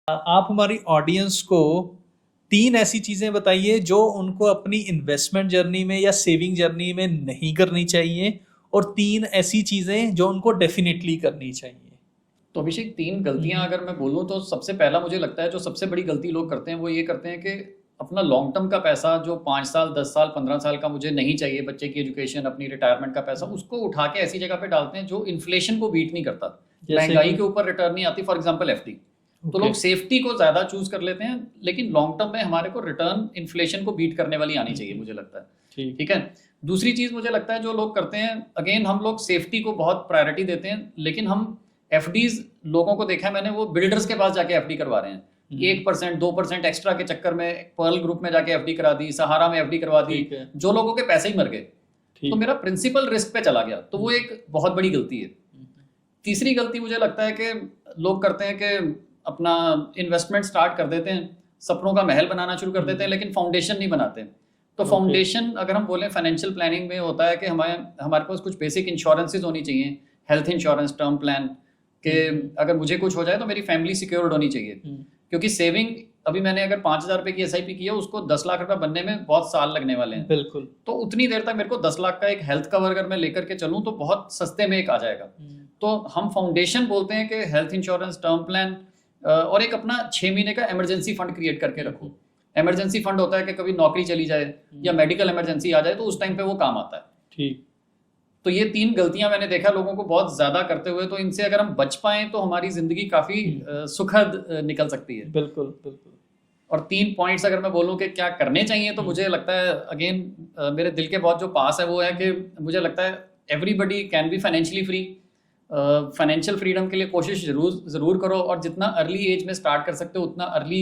आप हमारी ऑडियंस को 3 ऐसी चीजें बताइए जो उनको अपनी इन्वेस्टमेंट जर्नी में या सेविंग जर्नी में नहीं करनी चाहिए, और 3 ऐसी चीजें जो उनको डेफिनेटली करनी चाहिए। तो अभिषेक, 3 गलतियां अगर मैं बोलूं तो सबसे पहला मुझे लगता है जो सबसे बड़ी गलती लोग करते हैं वो ये करते हैं कि अपना लॉन्ग टर्म का पैसा जो 5 साल 10 साल 15 साल का मुझे नहीं चाहिए, बच्चे की एजुकेशन अपनी रिटायरमेंट का पैसा, उसको उठा के ऐसी जगह पे डालते हैं जो इन्फ्लेशन को बीट नहीं करता, महंगाई के ऊपर रिटर्न नहीं आती। For example FD. तो लोग सेफ्टी को ज्यादा चूज कर लेते हैं, लेकिन लॉन्ग टर्म में हमारे को रिटर्न इन्फ्लेशन को बीट करने वाली आनी चाहिए, मुझे लगता है। ठीक है। दूसरी चीज मुझे लगता है जो लोग करते हैं, अगेन हम लोग सेफ्टी को बहुत प्रायोरिटी देते हैं, लेकिन हम एफडीज लोगों को देखा है मैंने, वो बिल्डर्स के पास जाके एफडी करवा रहे हैं। 1% 2% एक्स्ट्रा के चक्कर में पर्ल ग्रुप में जाके एफडी करा दी, सहारा में एफडी करवा दी, जो लोगों के पैसे ही मर गए। तो मेरा प्रिंसिपल रिस्क पे चला गया, तो वो एक बहुत बड़ी गलती है। तीसरी गलती मुझे लगता है कि लोग करते हैं कि अपना इन्वेस्टमेंट स्टार्ट कर देते हैं, सपनों का महल बनाना शुरू कर देते हैं, लेकिन फाउंडेशन नहीं बनाते। तो फाउंडेशन अगर हम बोलें फाइनेंशियल प्लानिंग में होता है कि हमारे पास कुछ बेसिक इंश्योरेंसेज होनी चाहिए, हेल्थ इंश्योरेंस, टर्म प्लान, कि अगर मुझे कुछ हो जाए तो मेरी फैमिली सिक्योर्ड होनी चाहिए। क्योंकि सेविंग, अभी मैंने अगर 5,000 रुपए की एसआईपी की है, उसको 10 लाख रुपए बनने में बहुत साल लगने वाले हैं। बिल्कुल। तो उतनी देर तक मेरे को 10 लाख का एक हेल्थ कवर अगर मैं लेकर के चलूं तो बहुत सस्ते में एक आ जाएगा। तो हम फाउंडेशन बोलते हैं कि हेल्थ इंश्योरेंस, टर्म प्लान, और एक अपना 6 महीने का इमरजेंसी फंड क्रिएट करके रखो। इमरजेंसी फंड होता है कि कभी नौकरी चली जाए या मेडिकल इमरजेंसी आ जाए तो उस टाइम पे वो काम आता है। ठीक। तो ये 3 गलतियां मैंने देखा लोगों को बहुत ज्यादा करते हुए, तो इनसे अगर हम बच पाएं तो हमारी जिंदगी काफी सुखद निकल सकती है। बिल्कुल बिल्कुल। और 3 पॉइंट्स अगर मैं बोलूं कि क्या करने चाहिए, तो मुझे लगता है अगेन मेरे दिल के बहुत जो पास है वो है कि मुझे लगता है everybody can be financially free. Financial freedom के लिए कोशिश जरूर करो, और जितना अर्ली एज में स्टार्ट कर सकते हो उतना अर्ली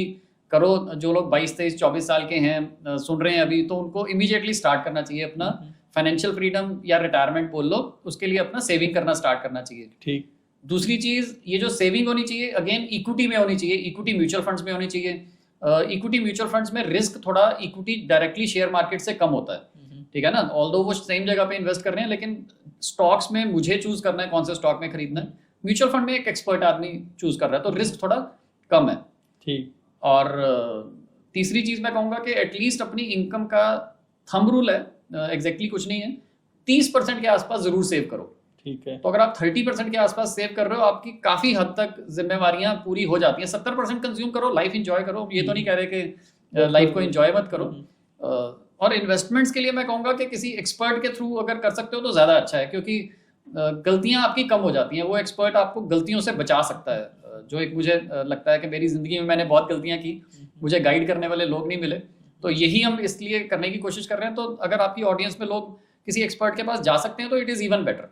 करो। जो लोग 22, 23, 24 साल के हैं सुन रहे हैं अभी, तो उनको इमीडिएटली स्टार्ट करना चाहिए अपना फाइनेंशियल फ्रीडम, या रिटायरमेंट बोल लो, उसके लिए अपना सेविंग करना स्टार्ट करना चाहिए। ठीक। दूसरी चीज, ये जो सेविंग होनी चाहिए अगेन इक्विटी में होनी चाहिए, इक्विटी म्यूचुअल फंड्स में होनी चाहिए। इक्विटी म्यूचुअल फंड्स में रिस्क थोड़ा इक्विटी डायरेक्टली शेयर मार्केट से कम होता है, ठीक है ना। ऑल्दो वो सेम जगह पे इन्वेस्ट कर रहे हैं, लेकिन स्टॉक्स में मुझे चूज करना है कौन से स्टॉक में खरीदना है। म्यूचुअल फंड में एक एक्सपर्ट आदमी चूज कर रहा है, तो रिस्क थोड़ा कम है। ठीक। और तीसरी चीज मैं कहूंगा कि एटलीस्ट अपनी इनकम का थंब रूल है, एग्जैक्टली कुछ नहीं है, 30% के आसपास जरूर सेव करो। ठीक है। तो अगर आप 30% के आसपास सेव कर रहे हो, आपकी काफी हद तक जिम्मेवारियां पूरी हो जाती हैं। 70% कंज्यूम करो, लाइफ एंजॉय करो। ये तो नहीं कह रहे कि लाइफ को एंजॉय मत करो। और इन्वेस्टमेंट्स के लिए मैं कहूंगा कि किसी एक्सपर्ट के थ्रू अगर कर सकते हो तो ज्यादा अच्छा है, क्योंकि गलतियां आपकी कम हो जाती हैं। वो एक्सपर्ट आपको गलतियों से बचा सकता है। जो एक मुझे लगता है कि मेरी जिंदगी में मैंने बहुत गलतियां की, मुझे गाइड करने वाले लोग नहीं मिले, तो यही हम इसलिए करने की कोशिश कर रहे हैं। तो अगर आपकी ऑडियंस में लोग किसी एक्सपर्ट के पास जा सकते हैं तो इट इज इवन बेटर।